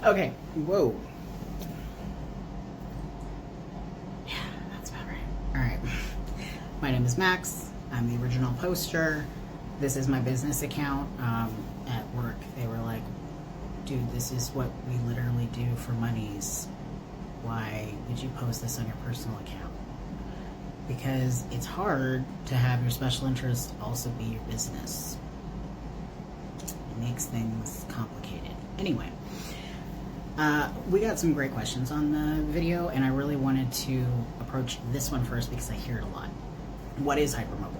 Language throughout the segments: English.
Okay, whoa. Yeah, that's about right. All right. My name is Max. I'm the original poster. This is my business account. At work, they were like, dude, this is what we literally do for monies. Why did you post this on your personal account? Because it's hard to have your special interest also be your business. It makes things complicated. Anyway, we got some great questions on the video, and I really wanted to approach this one first because I hear it a lot. What is hypermobile?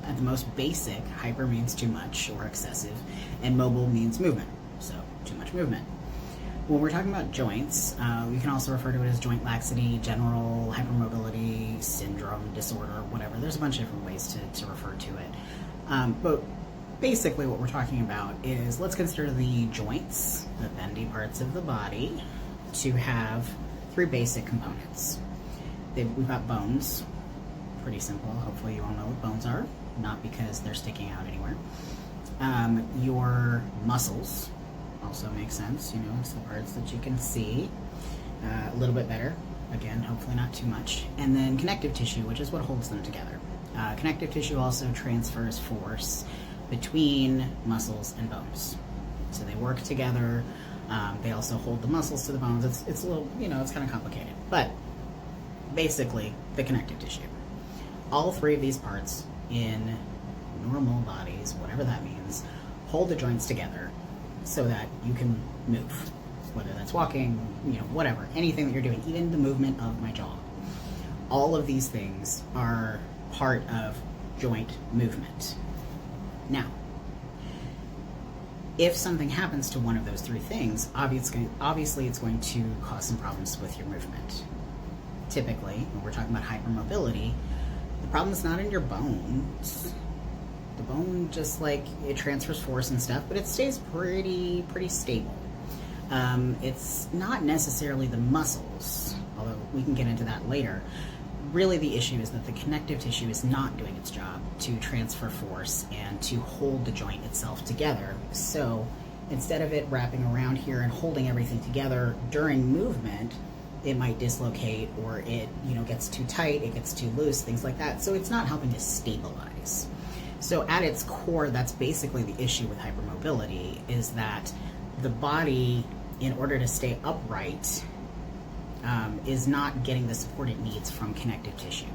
At the most basic, hyper means too much or excessive, and mobile means movement, so too much movement. When we're talking about joints, we can also refer to it as joint laxity, general hypermobility, syndrome, disorder, whatever. There's a bunch of different ways to refer to it. But basically what we're talking about is, let's consider the joints, the bendy parts of the body, to have three basic components. We've got bones, pretty simple. Hopefully you all know what bones are, not because they're sticking out anywhere. Your muscles also makes sense, you know, it's the parts that you can see a little bit better. Again, hopefully not too much. And then connective tissue, which is what holds them together. Connective tissue also transfers force between muscles and bones. So they work together. They also hold the muscles to the bones. It's a little, you know, it's kind of complicated. But basically, the connective tissue. All three of these parts in normal bodies, whatever that means, hold the joints together so that you can move. Whether that's walking, you know, whatever, anything that you're doing, even the movement of my jaw. All of these things are part of joint movement. Now, if something happens to one of those three things, obviously it's going to cause some problems with your movement. Typically, when we're talking about hypermobility, the problem is not in your bones. The bone just, like, it transfers force and stuff, but it stays pretty stable. It's not necessarily the muscles, although we can get into that later. Really the issue is that the connective tissue is not doing its job to transfer force and to hold the joint itself together. So instead of it wrapping around here and holding everything together during movement, it might dislocate, or it, you know, gets too tight, it gets too loose, things like that. So it's not helping to stabilize. So at its core, that's basically the issue with hypermobility, is that the body, in order to stay upright, is not getting the support it needs from connective tissue.